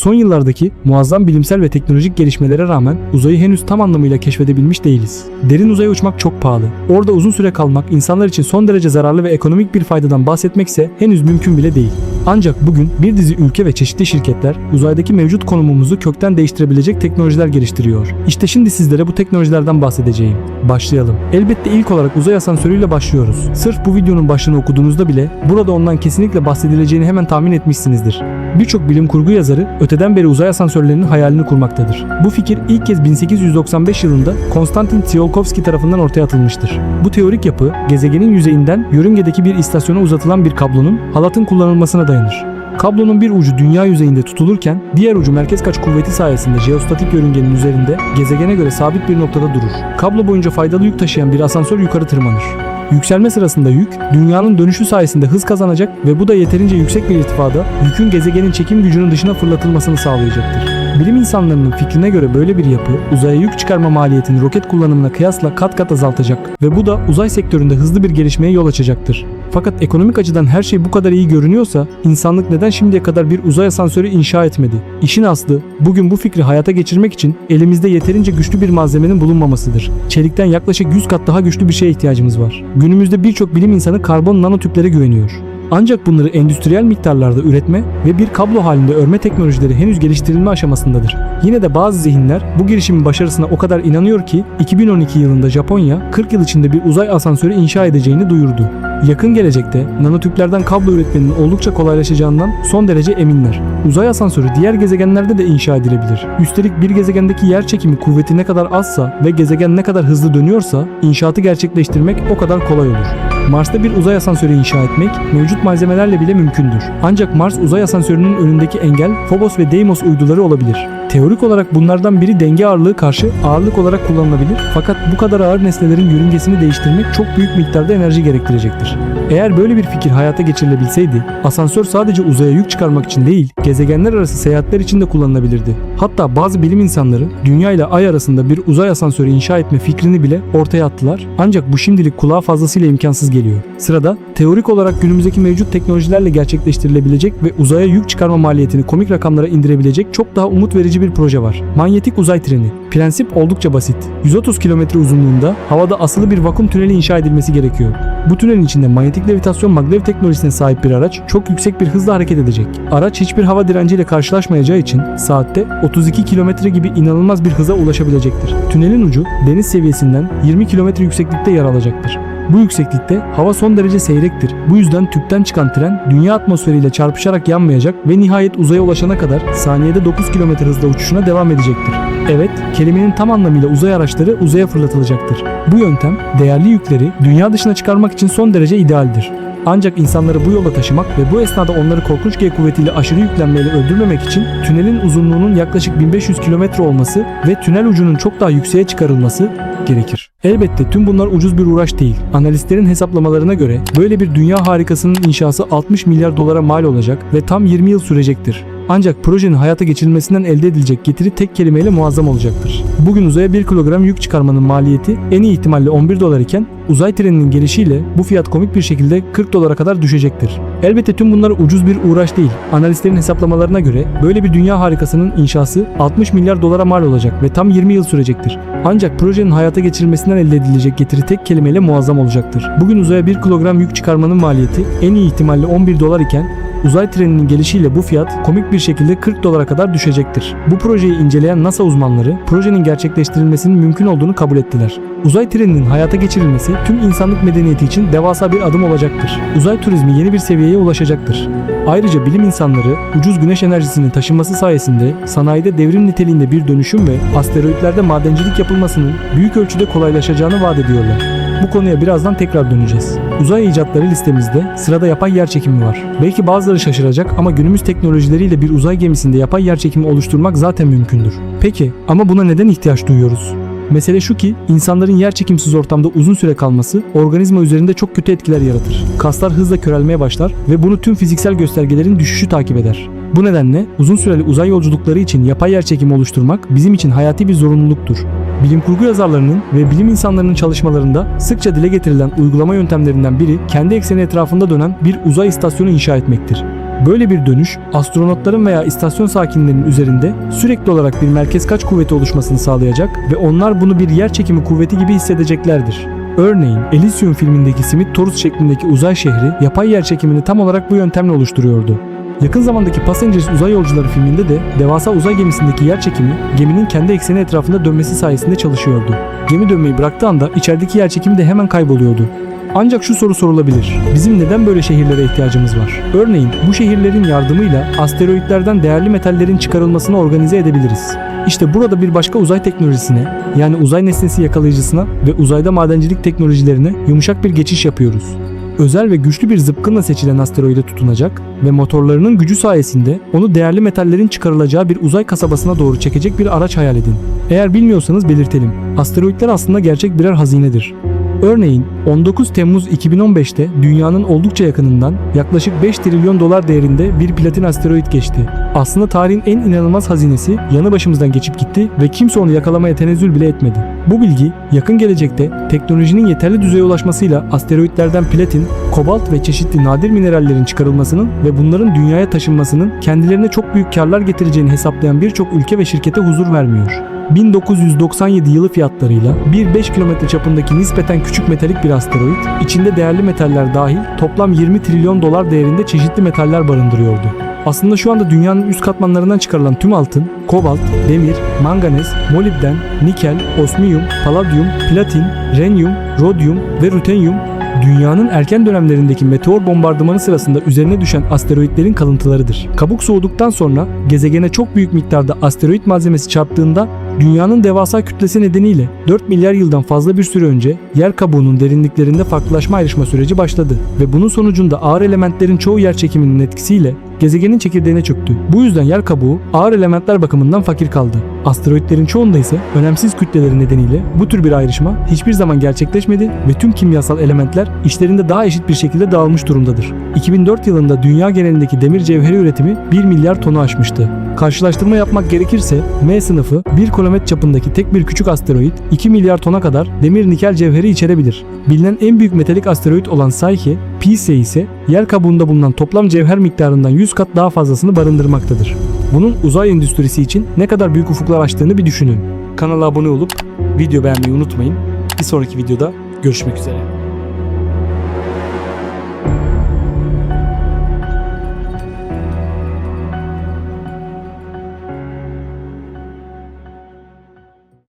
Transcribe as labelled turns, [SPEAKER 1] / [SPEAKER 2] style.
[SPEAKER 1] Son yıllardaki muazzam bilimsel ve teknolojik gelişmelere rağmen uzayı henüz tam anlamıyla keşfedebilmiş değiliz. Derin uzaya uçmak çok pahalı. Orada uzun süre kalmak insanlar için son derece zararlı ve ekonomik bir faydadan bahsetmekse henüz mümkün bile değil. Ancak bugün bir dizi ülke ve çeşitli şirketler uzaydaki mevcut konumumuzu kökten değiştirebilecek teknolojiler geliştiriyor. İşte şimdi sizlere bu teknolojilerden bahsedeceğim. Başlayalım. Elbette ilk olarak uzay asansörüyle başlıyoruz. Sırf bu videonun başlığını okuduğunuzda bile burada ondan kesinlikle bahsedileceğini hemen tahmin etmişsinizdir. Birçok bilim kurgu yazarı öteden beri uzay asansörlerinin hayalini kurmaktadır. Bu fikir ilk kez 1895 yılında Konstantin Tsiolkovski tarafından ortaya atılmıştır. Bu teorik yapı, gezegenin yüzeyinden yörüngedeki bir istasyona uzatılan bir kablonun halatın kullanılmasına dayanır. Kablonun bir ucu dünya yüzeyinde tutulurken diğer ucu merkez kaç kuvveti sayesinde jeostatik yörüngenin üzerinde gezegene göre sabit bir noktada durur. Kablo boyunca faydalı yük taşıyan bir asansör yukarı tırmanır. Yükselme sırasında yük, dünyanın dönüşü sayesinde hız kazanacak ve bu da yeterince yüksek bir irtifada yükün gezegenin çekim gücünün dışına fırlatılmasını sağlayacaktır. Bilim insanlarının fikrine göre böyle bir yapı, uzaya yük çıkarma maliyetini roket kullanımına kıyasla kat kat azaltacak ve bu da uzay sektöründe hızlı bir gelişmeye yol açacaktır. Fakat ekonomik açıdan her şey bu kadar iyi görünüyorsa, insanlık neden şimdiye kadar bir uzay asansörü inşa etmedi? İşin aslı, bugün bu fikri hayata geçirmek için elimizde yeterince güçlü bir malzemenin bulunmamasıdır. Çelikten yaklaşık 100 kat daha güçlü bir şeye ihtiyacımız var. Günümüzde birçok bilim insanı karbon nanotüplere güveniyor. Ancak bunları endüstriyel miktarlarda üretme ve bir kablo halinde örme teknolojileri henüz geliştirilme aşamasındadır. Yine de bazı zihinler bu girişimin başarısına o kadar inanıyor ki 2012 yılında Japonya 40 yıl içinde bir uzay asansörü inşa edeceğini duyurdu. Yakın gelecekte nanotüplerden kablo üretmenin oldukça kolaylaşacağından son derece eminler. Uzay asansörü diğer gezegenlerde de inşa edilebilir. Üstelik bir gezegendeki yer çekimi kuvveti ne kadar azsa ve gezegen ne kadar hızlı dönüyorsa inşaatı gerçekleştirmek o kadar kolay olur. Mars'ta bir uzay asansörü inşa etmek mevcut malzemelerle bile mümkündür. Ancak Mars uzay asansörünün önündeki engel Phobos ve Deimos uyduları olabilir. Teorik olarak bunlardan biri denge ağırlığı karşı ağırlık olarak kullanılabilir fakat bu kadar ağır nesnelerin yörüngesini değiştirmek çok büyük miktarda enerji gerektirecektir. Eğer böyle bir fikir hayata geçirilebilseydi, asansör sadece uzaya yük çıkarmak için değil, gezegenler arası seyahatler için de kullanılabilirdi. Hatta bazı bilim insanları Dünya ile Ay arasında bir uzay asansörü inşa etme fikrini bile ortaya attılar. Ancak bu şimdilik kulağa fazlasıyla imkansız geliyor. Sırada teorik olarak günümüzdeki mevcut teknolojilerle gerçekleştirilebilecek ve uzaya yük çıkarma maliyetini komik rakamlara indirebilecek çok daha umut verici bir proje var. Manyetik uzay treni. Prensip oldukça basit. 130 kilometre uzunluğunda havada asılı bir vakum tüneli inşa edilmesi gerekiyor. Bu tünelin içinde manyetik levitasyon maglev teknolojisine sahip bir araç çok yüksek bir hızla hareket edecek. Araç hiçbir hava direnciyle karşılaşmayacağı için saatte 32 kilometre gibi inanılmaz bir hıza ulaşabilecektir. Tünelin ucu deniz seviyesinden 20 kilometre yükseklikte yer alacaktır. Bu yükseklikte hava son derece seyrektir. Bu yüzden tüpten çıkan tren dünya atmosferiyle çarpışarak yanmayacak ve nihayet uzaya ulaşana kadar saniyede 9 km hızla uçuşuna devam edecektir. Evet, kelimenin tam anlamıyla uzay araçları uzaya fırlatılacaktır. Bu yöntem değerli yükleri dünya dışına çıkarmak için son derece idealdir. Ancak insanları bu yola taşımak ve bu esnada onları korkunç G kuvvetiyle aşırı yüklenmeyle öldürmemek için tünelin uzunluğunun yaklaşık 1500 kilometre olması ve tünel ucunun çok daha yükseğe çıkarılması gerekir. Elbette tüm bunlar ucuz bir uğraş değil. Analistlerin hesaplamalarına göre böyle bir dünya harikasının inşası 60 milyar dolara mal olacak ve tam 20 yıl sürecektir. Ancak projenin hayata geçirilmesinden elde edilecek getiri tek kelimeyle muazzam olacaktır. Bugün uzaya 1 kilogram yük çıkarmanın maliyeti en iyi ihtimalle 11 dolar iken uzay treninin gelişiyle bu fiyat komik bir şekilde 40 dolara kadar düşecektir. Elbette tüm bunlar ucuz bir uğraş değil. Analistlerin hesaplamalarına göre böyle bir dünya harikasının inşası 60 milyar dolara mal olacak ve tam 20 yıl sürecektir. Ancak projenin hayata geçirilmesinden elde edilecek getiri tek kelimeyle muazzam olacaktır. Bugün uzaya 1 kilogram yük çıkarmanın maliyeti en iyi ihtimalle 11 dolar iken uzay treninin gelişiyle bu fiyat komik bir şekilde 40 dolara kadar düşecektir. Bu projeyi inceleyen NASA uzmanları projenin gerçekleştirilmesinin mümkün olduğunu kabul ettiler. Uzay treninin hayata geçirilmesi tüm insanlık medeniyeti için devasa bir adım olacaktır. Uzay turizmi yeni bir seviyeye ulaşacaktır. Ayrıca bilim insanları ucuz güneş enerjisinin taşınması sayesinde sanayide devrim niteliğinde bir dönüşüm ve asteroitlerde madencilik yapılmasının büyük ölçüde kolaylaşacağını vaat ediyorlar. Bu konuya birazdan tekrar döneceğiz. Uzay icatları listemizde sırada yapay yerçekimi var. Belki bazıları şaşıracak ama günümüz teknolojileriyle bir uzay gemisinde yapay yerçekimi oluşturmak zaten mümkündür. Peki ama buna neden ihtiyaç duyuyoruz? Mesele şu ki insanların yerçekimsiz ortamda uzun süre kalması organizma üzerinde çok kötü etkiler yaratır. Kaslar hızla körelmeye başlar ve bunu tüm fiziksel göstergelerin düşüşü takip eder. Bu nedenle uzun süreli uzay yolculukları için yapay yerçekimi oluşturmak bizim için hayati bir zorunluluktur. Bilim kurgu yazarlarının ve bilim insanlarının çalışmalarında sıkça dile getirilen uygulama yöntemlerinden biri kendi ekseni etrafında dönen bir uzay istasyonu inşa etmektir. Böyle bir dönüş, astronotların veya istasyon sakinlerinin üzerinde sürekli olarak bir merkez kaç kuvveti oluşmasını sağlayacak ve onlar bunu bir yer çekimi kuvveti gibi hissedeceklerdir. Örneğin Elysium filmindeki simit torus şeklindeki uzay şehri yapay yer çekimini tam olarak bu yöntemle oluşturuyordu. Yakın zamandaki Passengers Uzay Yolcuları filminde de devasa uzay gemisindeki yer çekimi geminin kendi ekseni etrafında dönmesi sayesinde çalışıyordu. Gemi dönmeyi bıraktığı anda içerideki yer çekimi de hemen kayboluyordu. Ancak şu soru sorulabilir. Bizim neden böyle şehirlere ihtiyacımız var? Örneğin bu şehirlerin yardımıyla asteroitlerden değerli metallerin çıkarılmasını organize edebiliriz. İşte burada bir başka uzay teknolojisine, yani uzay nesnesi yakalayıcısına ve uzayda madencilik teknolojilerine yumuşak bir geçiş yapıyoruz. Özel ve güçlü bir zıpkınla seçilen asteroide tutunacak ve motorlarının gücü sayesinde onu değerli metallerin çıkarılacağı bir uzay kasabasına doğru çekecek bir araç hayal edin. Eğer bilmiyorsanız belirtelim. Asteroitler aslında gerçek birer hazinedir. Örneğin 19 Temmuz 2015'te dünyanın oldukça yakınından yaklaşık 5 trilyon dolar değerinde bir platin asteroid geçti. Aslında tarihin en inanılmaz hazinesi yanı başımızdan geçip gitti ve kimse onu yakalamaya tenezzül bile etmedi. Bu bilgi yakın gelecekte teknolojinin yeterli düzeye ulaşmasıyla asteroitlerden platin, kobalt ve çeşitli nadir minerallerin çıkarılmasının ve bunların dünyaya taşınmasının kendilerine çok büyük karlar getireceğini hesaplayan birçok ülke ve şirkete huzur vermiyor. 1997 yılı fiyatlarıyla bir 5 kilometre çapındaki nispeten küçük metalik bir asteroid, içinde değerli metaller dahil toplam 20 trilyon dolar değerinde çeşitli metaller barındırıyordu. Aslında şu anda dünyanın üst katmanlarından çıkarılan tüm altın, kobalt, demir, manganez, molibden, nikel, osmiyum, paladyum, platin, renyum, rodyum ve rutenyum, dünyanın erken dönemlerindeki meteor bombardımanı sırasında üzerine düşen asteroitlerin kalıntılarıdır. Kabuk soğuduktan sonra gezegene çok büyük miktarda asteroid malzemesi çarptığında dünyanın devasa kütlesi nedeniyle 4 milyar yıldan fazla bir süre önce yer kabuğunun derinliklerinde farklılaşma ayrışma süreci başladı ve bunun sonucunda ağır elementlerin çoğu yer çekiminin etkisiyle gezegenin çekirdeğine çöktü. Bu yüzden yer kabuğu ağır elementler bakımından fakir kaldı. Asteroitlerin çoğunda ise önemsiz kütleleri nedeniyle bu tür bir ayrışma hiçbir zaman gerçekleşmedi ve tüm kimyasal elementler işlerinde daha eşit bir şekilde dağılmış durumdadır. 2004 yılında dünya genelindeki demir cevheri üretimi 1 milyar tonu aşmıştı. Karşılaştırma yapmak gerekirse M sınıfı 1 kilometre çapındaki tek bir küçük asteroid 2 milyar tona kadar demir nikel cevheri içerebilir. Bilinen en büyük metalik asteroid olan Psyche, Pisces ise yer kabuğunda bulunan toplam cevher miktarından 100 kat daha fazlasını barındırmaktadır. Bunun uzay endüstrisi için ne kadar büyük ufuklar açtığını bir düşünün. Kanala abone olup video beğenmeyi unutmayın. Bir sonraki videoda görüşmek üzere.